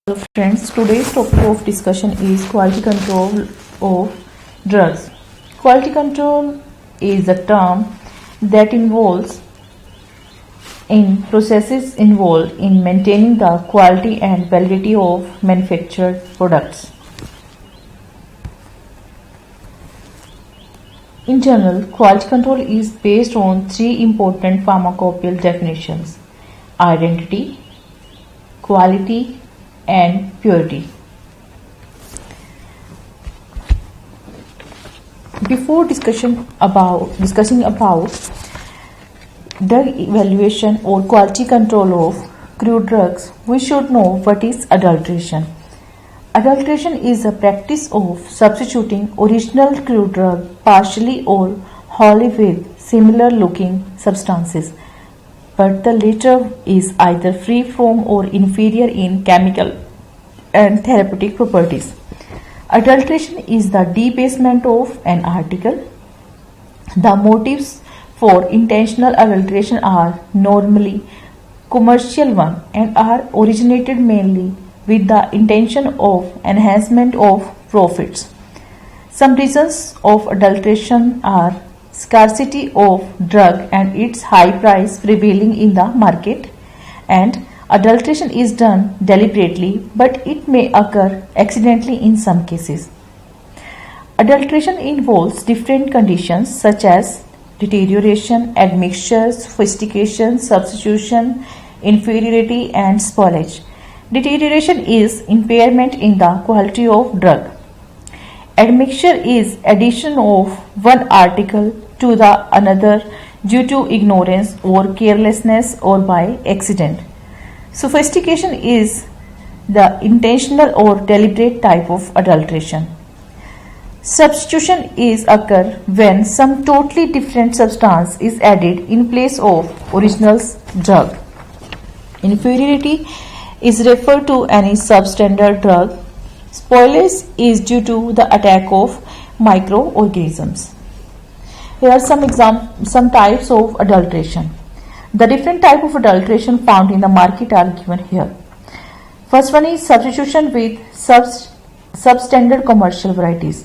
Hello friends, today's topic of discussion is quality control of drugs. Quality control is a term that involves in processes involved in maintaining the quality and validity of manufactured products. In general, quality control is based on three important pharmacopoeial definitions: identity, quality, and purity. Before discussing about drug evaluation or quality control of crude drugs, we should know what is adulteration. Adulteration is a practice of substituting original crude drug partially or wholly with similar looking substances, but the latter is either free from or inferior in chemical and therapeutic properties. Adulteration is the debasement of an article. The motives for intentional adulteration are normally commercial ones and are originated mainly with the intention of enhancement of profits. Some reasons of adulteration are scarcity of drug and its high price prevailing in the market, and adulteration is done deliberately, but it may occur accidentally in some cases. Adulteration involves different conditions such as deterioration, admixture, sophistication, substitution, inferiority, and spoilage. Deterioration is impairment in the quality of drug. Admixture is addition of one article to the another due to ignorance or carelessness or by accident. Sophistication is the intentional or deliberate type of adulteration. Substitution is occur when some totally different substance is added in place of original drug. Inferiority is referred to any substandard drug. Spoilage is due to the attack of microorganisms. Here are some types of adulteration. The different type of adulteration found in the market are given here. First one is substitution with substandard commercial varieties.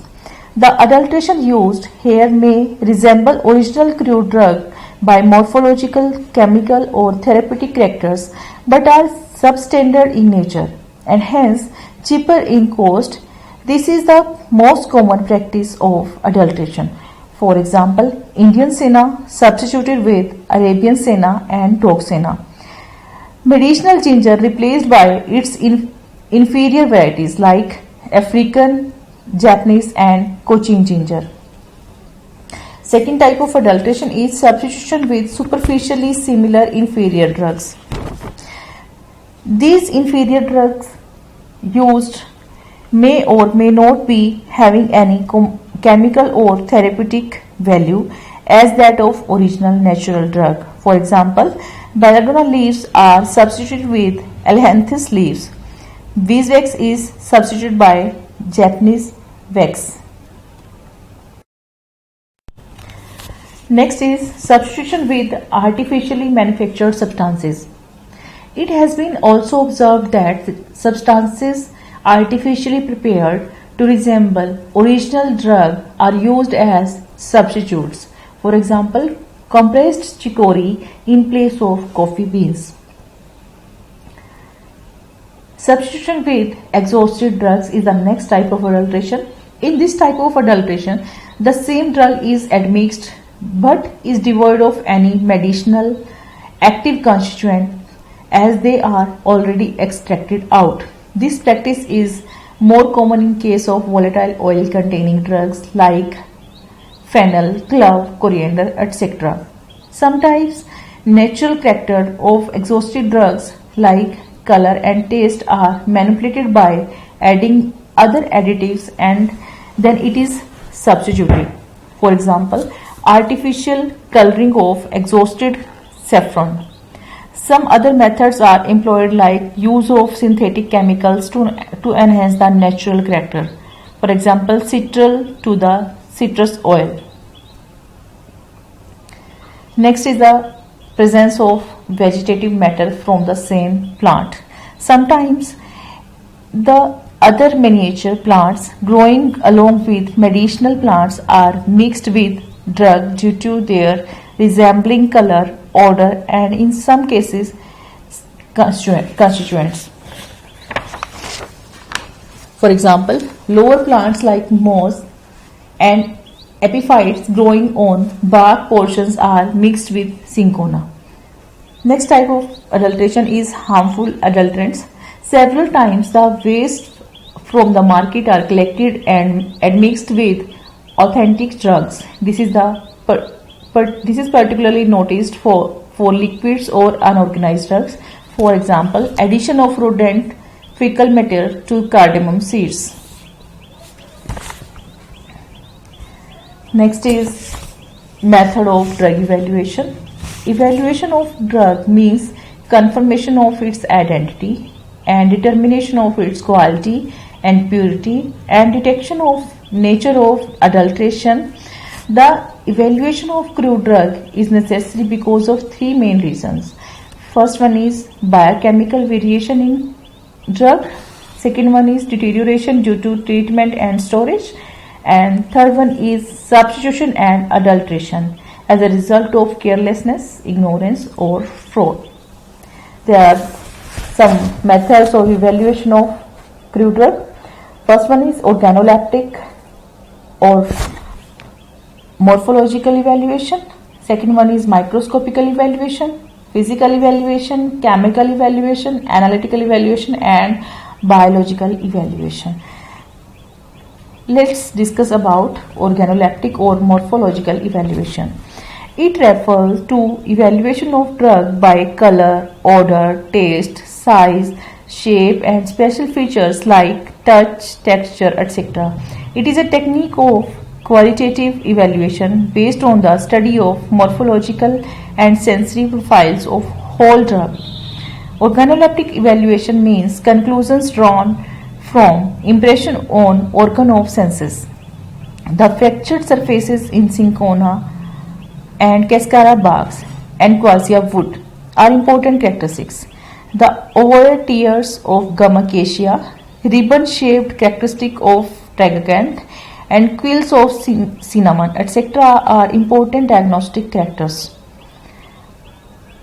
The adulteration used here may resemble original crude drug by morphological, chemical, or therapeutic characters, but are substandard in nature and hence cheaper in cost. This is the most common practice of adulteration. For example, Indian senna substituted with Arabian senna and dog senna. Medicinal ginger replaced by its inferior varieties like African, Japanese, and Cochin ginger. Second type of adulteration is substitution with superficially similar inferior drugs. These inferior drugs used may or may not be having any chemical or therapeutic value as that of original natural drug. For example, belladonna leaves are substituted with ailanthus leaves. Beeswax is substituted by Japanese wax. Next is substitution with artificially manufactured substances. It has been also observed that substances artificially prepared to resemble original drug are used as substitutes. For example, compressed chicory in place of coffee beans. Substitution with exhausted drugs is the next type of adulteration. In this type of adulteration, the same drug is admixed but is devoid of any medicinal active constituent as they are already extracted out. This practice is more common in case of volatile oil containing drugs like fennel, clove, coriander, etc. Sometimes natural character of exhausted drugs like color and taste are manipulated by adding other additives and then it is substituted. For example, artificial coloring of exhausted saffron. Some other methods are employed like use of synthetic chemicals to enhance the natural character. For example, citral to the citrus oil. Next is the presence of vegetative matter from the same plant. Sometimes The other miniature plants growing along with medicinal plants are mixed with drug due to their resembling color, odor, and in some cases constituents. For example, lower plants like moss and epiphytes growing on bark portions are mixed with cinchona. Next type of adulteration is harmful adulterants. Several times the waste from the market are collected and mixed with authentic drugs. This is particularly noticed for liquids or unorganized drugs. For example, addition of rodent fecal matter to cardamom seeds. Next is method of drug evaluation. Evaluation of drug means confirmation of its identity and determination of its quality and purity and detection of nature of adulteration. The evaluation of crude drug is necessary because of three main reasons. First one is biochemical variation in drug. Second one is deterioration due to treatment and storage. And third one is substitution and adulteration as a result of carelessness, ignorance or fraud. There are some methods of evaluation of crude drug. First one is organoleptic or morphological evaluation. Second one is microscopical evaluation, physical evaluation, chemical evaluation, analytical evaluation and biological evaluation. Let's discuss about organoleptic or morphological evaluation. It refers to evaluation of drug by color, odor, taste, size, shape and special features like touch, texture, etc. It is a technique of qualitative evaluation based on the study of morphological and sensory profiles of whole drug. Organoleptic evaluation means conclusions drawn from impression on organ of senses. The fractured surfaces in cinchona and cascara barks and quassia wood are important characteristics. The ovate tears of gum acacia, ribbon-shaped characteristic of tragacanth, and quills of cinnamon, etc. are important diagnostic characters.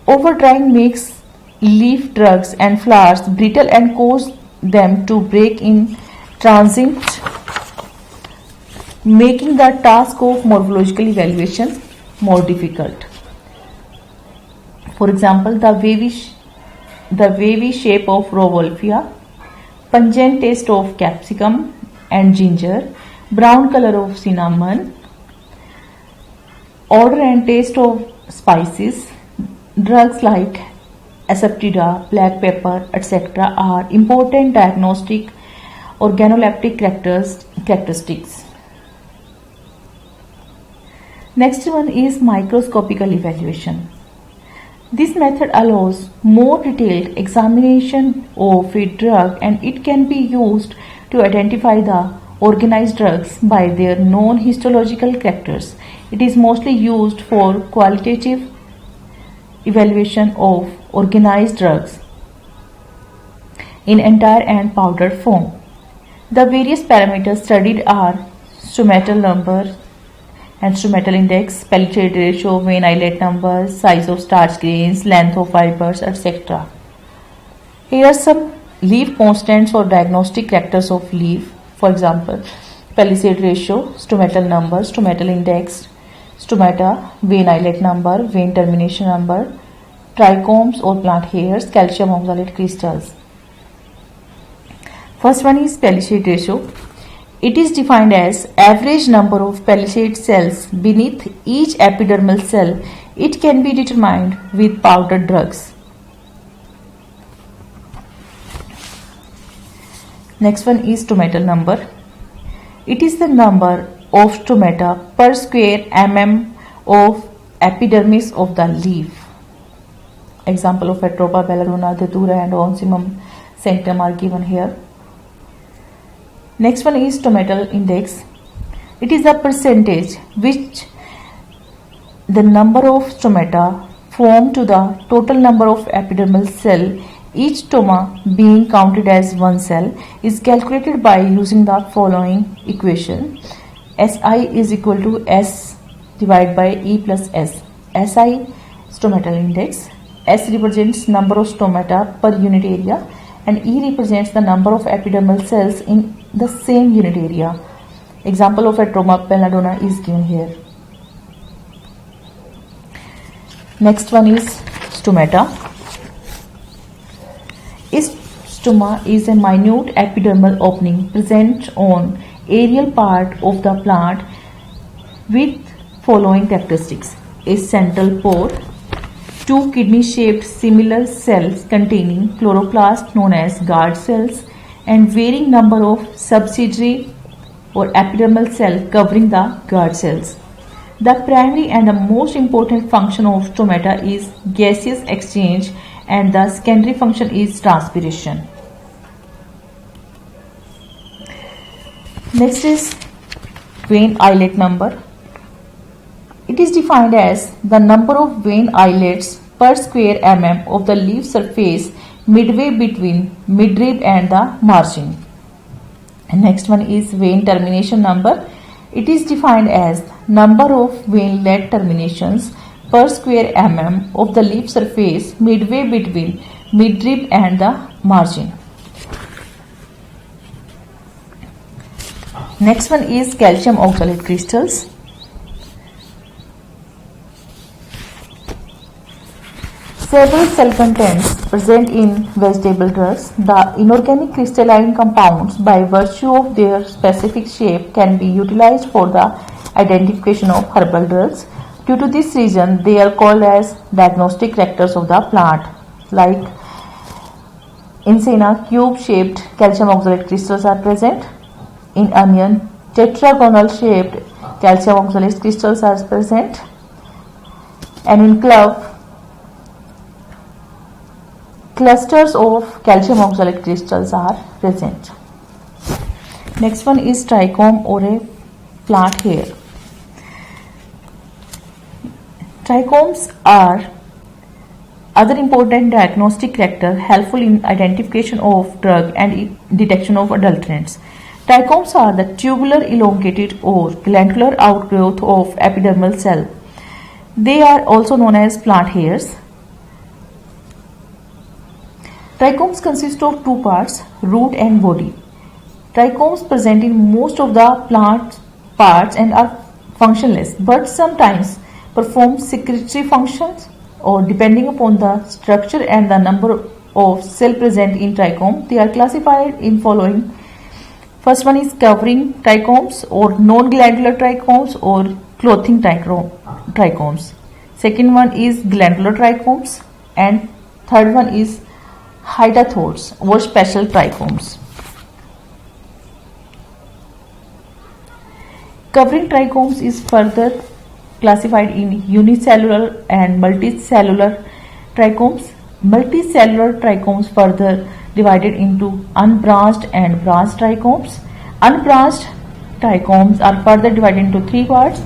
Overdrying makes leaf drugs and flowers brittle and cause them to break in transit, making the task of morphological evaluation more difficult. For example, the wavy shape of Rauwolfia, pungent taste of capsicum and ginger, brown color of cinnamon, odor and taste of spices, drugs like assafoetida, black pepper, etc. are important diagnostic organoleptic characteristics. Next one is microscopical evaluation. This method allows more detailed examination of a drug and it can be used to identify the organized drugs by their known histological characters. It is mostly used for qualitative evaluation of organized drugs in entire and powdered form. The various parameters studied are stomatal number and stomatal index, pellicet ratio, vein islet number, size of starch grains, length of fibers, etc. Here are some leaf constants or diagnostic characters of leaf. For example, pellicet ratio, stomatal number, stomatal index, stomata, vein islet number, vein termination number, trichomes or plant hairs, calcium oxalate crystals. First one is pellicet ratio. It is defined as average number of pellicet cells beneath each epidermal cell. It can be determined with powdered drugs. Next one is stomatal number. It is the number of stomata per square mm of epidermis of the leaf. Example of Atropa, Belladonna, Datura and Oncimum sanctum are given here. Next one is stomatal index. It is the percentage which the number of stomata form to the total number of epidermal cell Each stoma, being counted as one cell, is calculated by using the following equation. SI is equal to S divided by E plus S. SI, stomatal index. S represents number of stomata per unit area and E represents the number of epidermal cells in the same unit area. Example of Atroma belladonna is given here. Next one is stomata. Stoma is a minute epidermal opening present on aerial part of the plant with following characteristics: a central pore, two kidney-shaped similar cells containing chloroplast known as guard cells, and varying number of subsidiary or epidermal cells covering the guard cells. The primary and the most important function of stomata is gaseous exchange, and the secondary function is transpiration. Next is vein eyelet number. It is defined as the number of vein eyelets per square mm of the leaf surface midway between midrib and the margin. And next one is vein termination number. It is defined as number of veinlet terminations per square mm of the leaf surface midway between midrib and the margin. Next one is calcium oxalate crystals. Several cell contents present in vegetable drugs. The inorganic crystalline compounds, by virtue of their specific shape, can be utilized for the identification of herbal drugs. Due to this reason, they are called as diagnostic factors of the plant. Like in senna, cube-shaped calcium oxalate crystals are present. In onion, tetragonal-shaped calcium oxalate crystals are present. And in clove, clusters of calcium oxalate crystals are present. Next one is trichome or a plant hair. Trichomes are other important diagnostic factor helpful in identification of drug and detection of adulterants. Trichomes are the tubular, elongated or glandular outgrowth of epidermal cell. They are also known as plant hairs. Trichomes consist of two parts, root and body. Trichomes present in most of the plant parts and are functionless, but sometimes perform secretory functions, or depending upon the structure and the number of cells present in trichome, they are classified in following. First one is covering trichomes or non-glandular trichomes or clothing trichomes. Second one is glandular trichomes, and third one is hydathodes or special trichomes. Covering trichomes is further classified in unicellular and multicellular trichomes. Multicellular trichomes further divided into unbranched and branched trichomes. Unbranched trichomes are further divided into three parts: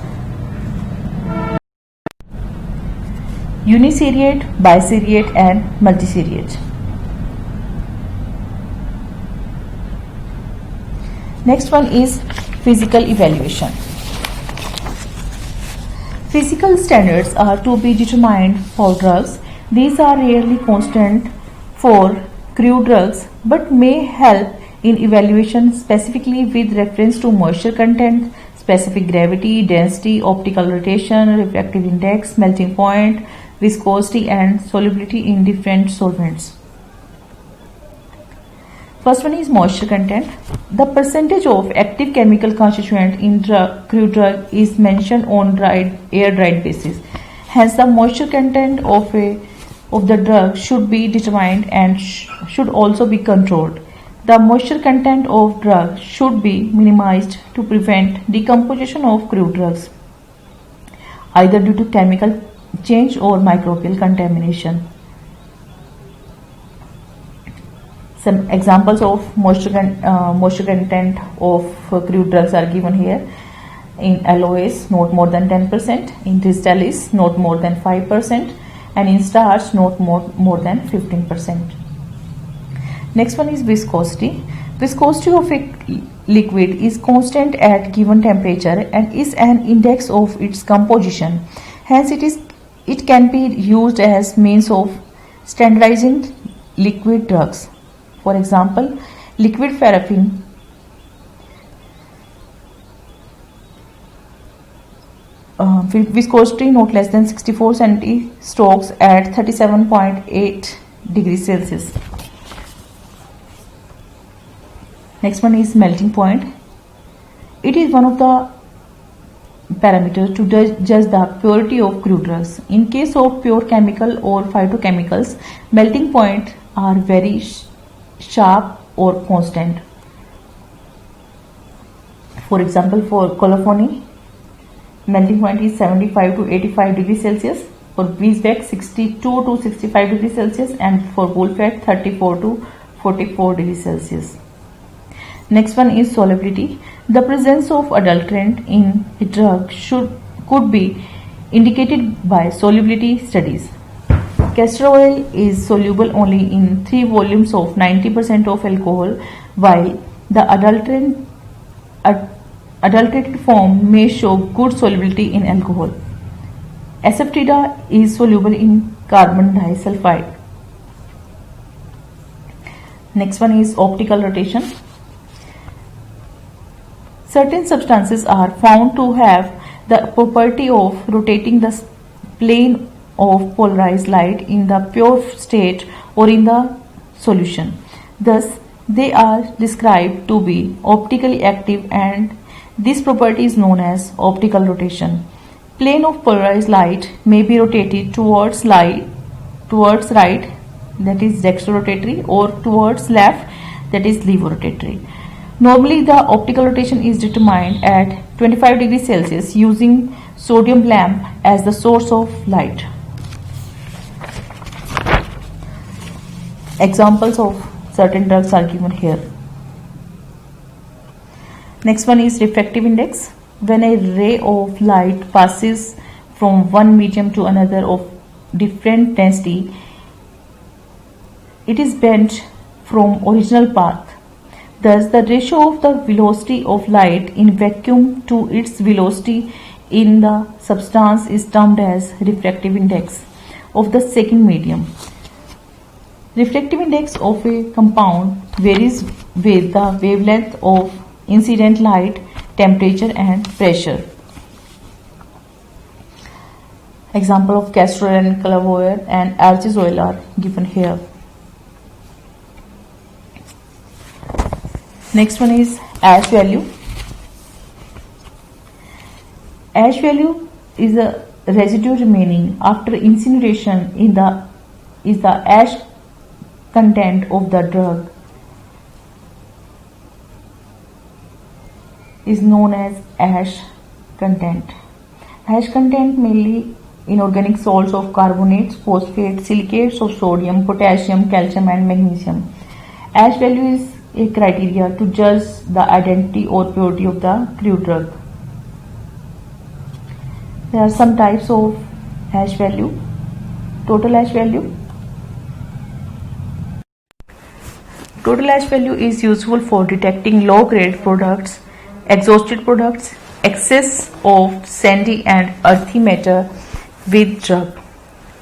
uniseriate, biseriate and multiseriate. Next one is physical evaluation. Physical standards are to be determined for drugs. These are rarely constant for crude drugs but may help in evaluation, specifically with reference to moisture content, specific gravity, density, optical rotation, refractive index, melting point, viscosity and solubility in different solvents. First one is moisture content. The percentage of active chemical constituent in crude drug is mentioned on air-dried basis. Hence, the moisture content of the drug should be determined and should also be controlled. The moisture content of drug should be minimized to prevent decomposition of crude drugs, either due to chemical change or microbial contamination. Some examples of moisture content of crude drugs are given here. In aloes, not more than 10%. In distillates, not more than 5%. And in starch, not more than 15%. Next one is viscosity. Viscosity of a liquid is constant at given temperature and is an index of its composition. Hence, it can be used as means of standardizing liquid drugs. For example, liquid paraffin viscosity not less than 64 centistrokes at 37.8 degrees Celsius. Next one is melting point. It is one of the parameters to judge the purity of crude drugs. In case of pure chemical or phytochemicals, melting point are very sharp or constant. For example, for colophony, melting point is 75 to 85 degrees Celsius. For beeswax, 62 to 65 degrees Celsius, and for bullfat, 34 to 44 degrees Celsius. Next one is solubility. The presence of adulterant in a drug could be indicated by solubility studies. Castor oil is soluble only in 3 volumes of 90% of alcohol, while the adulterated form may show good solubility in alcohol. Asafetida is soluble in carbon disulfide. Next one is optical rotation. Certain substances are found to have the property of rotating the plane of polarized light in the pure state or in the solution. Thus, they are described to be optically active, and this property is known as optical rotation. Plane of polarized light may be rotated towards right, that is dextrorotatory, or towards left, that is levorotatory. Normally, the optical rotation is determined at 25 degrees Celsius using sodium lamp as the source of light. Examples of certain drugs are given here. Next one is refractive index. When a ray of light passes from one medium to another of different density, it is bent from original path. Thus, the ratio of the velocity of light in vacuum to its velocity in the substance is termed as refractive index of the second medium. Refractive index of a compound varies with the wavelength of incident light, temperature and pressure. Example of castor oil and clove oil and arches oil are given here. Next one is ash value. Ash value is a residue remaining after incineration is the ash content of the drug is known as ash content. Ash content mainly inorganic salts of carbonates, phosphates, silicates of sodium, potassium, calcium and magnesium. Ash value is a criteria to judge the identity or purity of the crude drug. There are some types of ash value. Total ash value. Total ash value is useful for detecting low-grade products, exhausted products, excess of sandy and earthy matter with drug.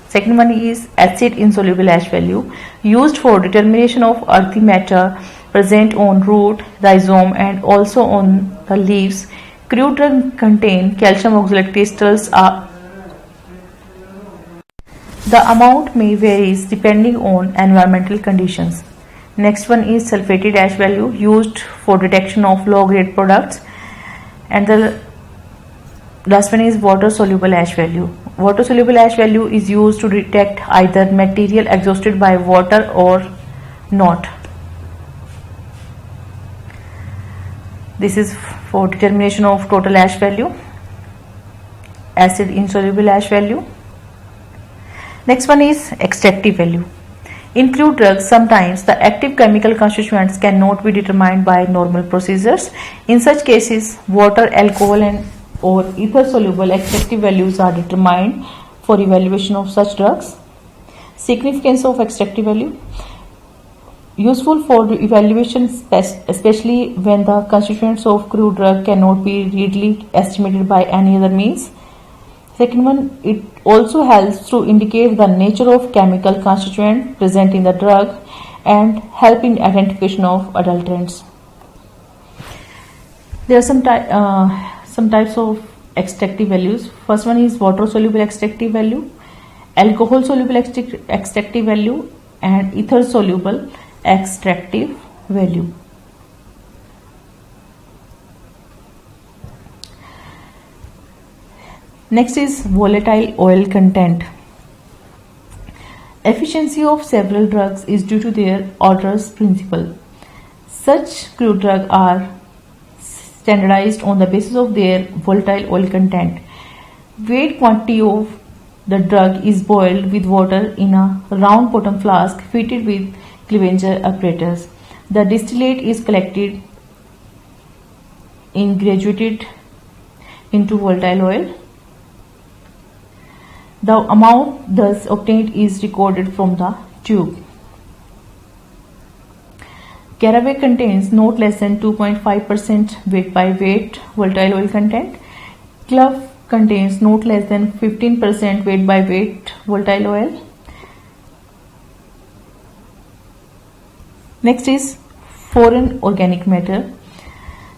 Second one is acid insoluble ash value, used for determination of earthy matter present on root, rhizome and also on the leaves. Crude drugs contain calcium oxalate crystals. The amount may vary depending on environmental conditions. Next one is sulfated ash value, used for detection of low-grade products. And the last one is water soluble ash value. Water soluble ash value is used to detect either material exhausted by water or not. This is for determination of total ash value. Acid insoluble ash value. Next one is extractive value. In crude drugs, sometimes the active chemical constituents cannot be determined by normal procedures. In such cases, water, alcohol or ether soluble extractive values are determined for evaluation of such drugs. Significance of extractive value. useful for evaluation, especially when the constituents of crude drug cannot be readily estimated by any other means. Second one, it also helps to indicate the nature of chemical constituent present in the drug and help in identification of adulterants. There are some types of extractive values. First one is water soluble extractive value, alcohol soluble extractive value, and ether soluble extractive value. Next is volatile oil content. Efficiency of several drugs is due to their odorous principle. Such crude drugs are standardized on the basis of their volatile oil content. Weight quantity of the drug is boiled with water in a round bottom flask fitted with Clevenger apparatus. The distillate is collected in graduated into volatile oil. The amount thus obtained is recorded from the tube. Caraway contains not less than 2.5% weight by weight volatile oil content. Clove contains not less than 15% weight by weight volatile oil. Next is foreign organic matter.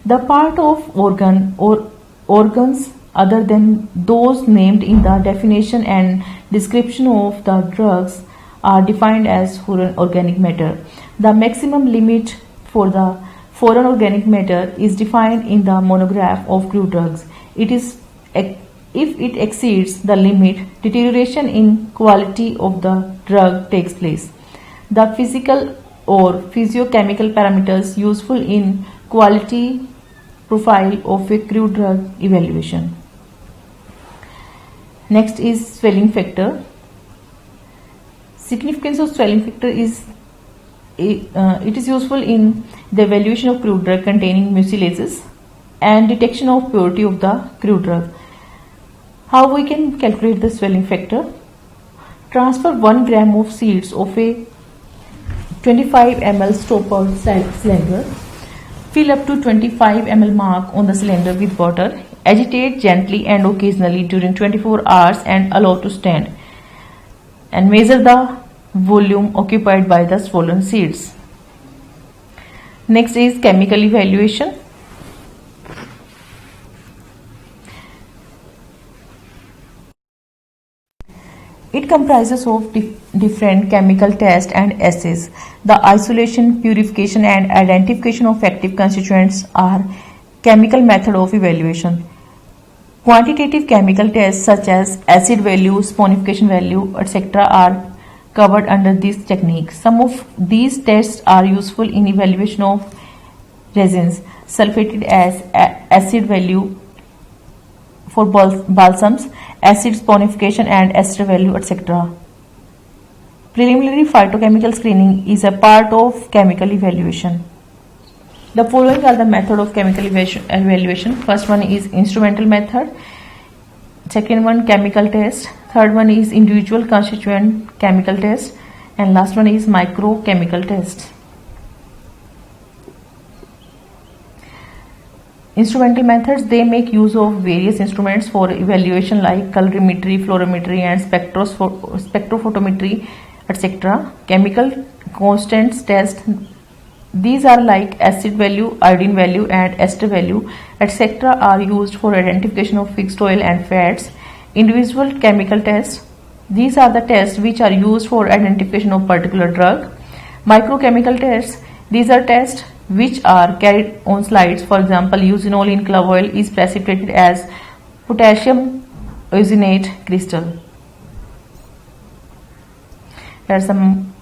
The part of organ or organs other than those named in the definition and description of the drugs are defined as foreign organic matter. The maximum limit for the foreign organic matter is defined in the monograph of crude drugs. If it exceeds the limit, deterioration in quality of the drug takes place. The physical or physiochemical parameters useful in quality profile of a crude drug evaluation. Next is swelling factor. Significance of swelling factor is it is useful in the evaluation of crude drug containing mucilases and detection of purity of the crude drug. How we can calculate the swelling factor? Transfer 1 gram of seeds of a 25 ml stoppered cylinder. Fill up to 25 ml mark on the cylinder with water. Agitate gently and occasionally during 24 hours and allow to stand. And measure the volume occupied by the swollen seeds. Next is chemical evaluation. It comprises of different chemical tests and assays. The isolation, purification and identification of active constituents are chemical method of evaluation. Quantitative chemical tests such as acid value, saponification value, etc. are covered under this technique. Some of these tests are useful in evaluation of resins, sulfated as acid value for balsams, acid saponification and ester value, etc. Preliminary phytochemical screening is a part of chemical evaluation. The following are the method of chemical evaluation. First one is instrumental method. Second one chemical test. Third one is individual constituent chemical test. And last one is microchemical test. Instrumental methods, they make use of various instruments for evaluation like colorimetry, fluorometry and spectrophotometry, etc. Chemical constants test, these are like acid value, iodine value and ester value, etc. are used for identification of fixed oil and fats. Individual chemical tests, these are the tests which are used for identification of particular drug. Microchemical tests, these are tests which are carried on slides. For example, usinol in clove oil is precipitated as potassium eusinate crystal. There are some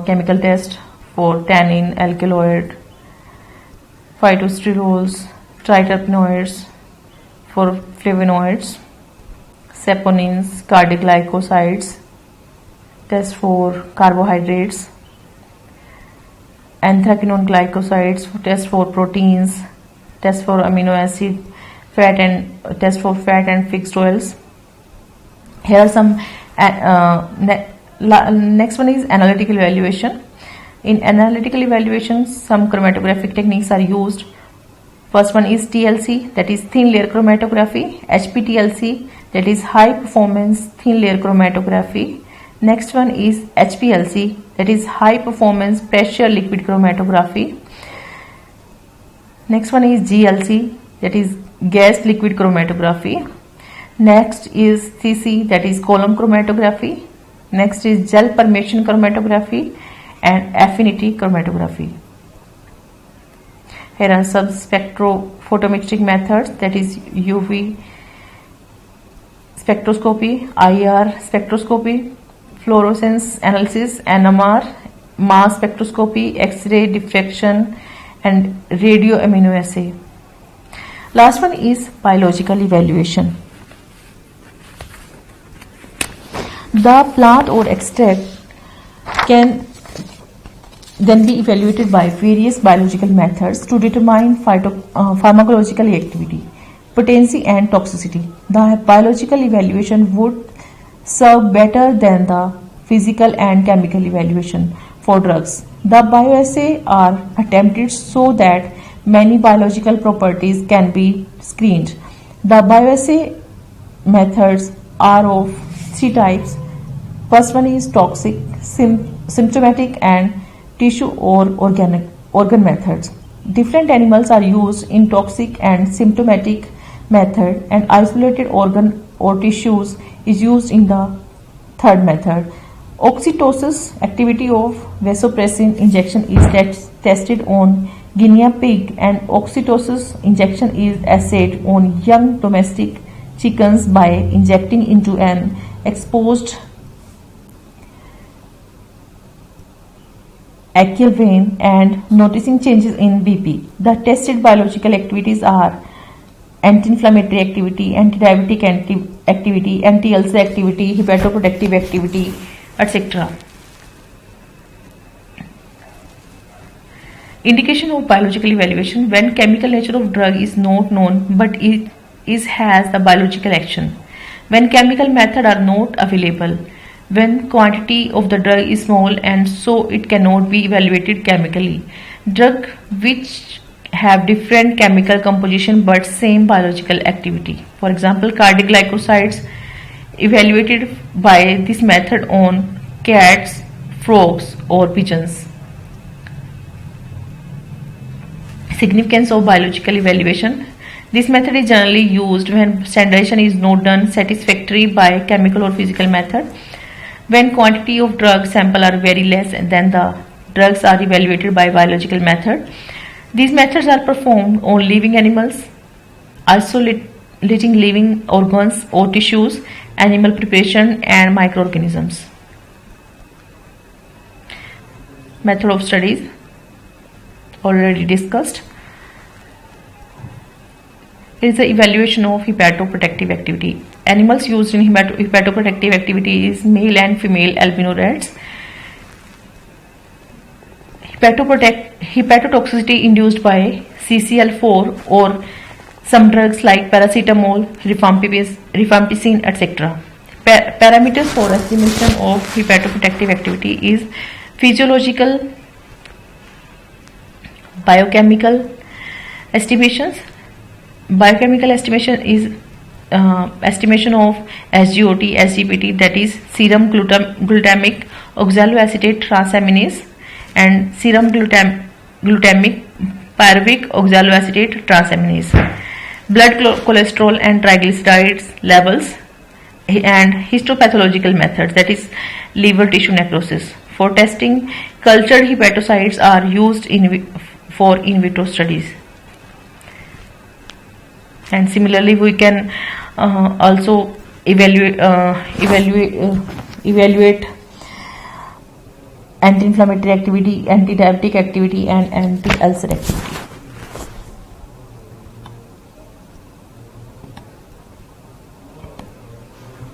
chemical tests for tannin, alkaloid, phytosterols, triterpenoids, for flavonoids, saponins, cardiglycosides, test for carbohydrates, anthraquinone glycosides, test for proteins, test for amino acid, fat and test for fat and fixed oils. Here are some next one is analytical evaluation. In analytical evaluation, some chromatographic techniques are used. First one is TLC, that is thin layer chromatography. HPTLC, that is high performance thin layer chromatography. Next one is HPLC, that is high performance pressure liquid chromatography. Next one is GLC, that is gas liquid chromatography. Next is CC, that is column chromatography. Next is gel permeation chromatography and affinity chromatography. Here are some spectrophotometric methods, that is UV spectroscopy, IR spectroscopy, fluorescence analysis, NMR, mass spectroscopy, X-ray diffraction and radioimmunoassay. Last one is biological evaluation. The plant or extract can then be evaluated by various biological methods to determine pharmacological activity, potency and toxicity. The biological evaluation would serve better than the physical and chemical evaluation for drugs. The bioassay are attempted so that many biological properties can be screened. The bioassay methods are of three types. First one is toxic, symptomatic and tissue or organ methods. Different animals are used in toxic and symptomatic method, and isolated organ or tissues is used in the third method. Oxytocin activity of vasopressin injection is tested on guinea pig, and oxytocin injection is assayed on young domestic chickens by injecting into an exposed achial vein and noticing changes in BP. The tested biological activities are anti-inflammatory activity, anti-diabetic activity, anti-ulcer activity, hepatoprotective activity, etc. Indication of biological evaluation: when chemical nature of drug is not known but it has the biological action, when chemical method are not available, when quantity of the drug is small and so it cannot be evaluated chemically, drug which have different chemical composition but same biological activity. For example, cardiac glycosides evaluated by this method on cats, frogs or pigeons. Significance of biological evaluation: this method is generally used when standardization is not done satisfactory by chemical or physical method, when quantity of drug sample are very less than the drugs are evaluated by biological method. These methods are performed on living animals, isolating living organs or tissues, animal preparation and microorganisms. Method of studies already discussed. Here is the evaluation of hepatoprotective activity. Animals used in hepatoprotective activity is male and female albino rats. Hepatotoxicity induced by CCl4 or some drugs like paracetamol, rifampicin, etc. Parameters for estimation of hepatoprotective activity is physiological, biochemical estimations. Biochemical estimation is estimation of SGOT, SGPT, that is serum glutamic oxaloacetate transaminase and serum glutamic pyruvic oxaloacetate transaminase, blood cholesterol and triglycerides levels, and histopathological methods, that is liver tissue necrosis. For testing, cultured hepatocytes are used for in vitro studies. And similarly, we can also evaluate anti-inflammatory activity, anti-diabetic activity and anti-ulcer activity.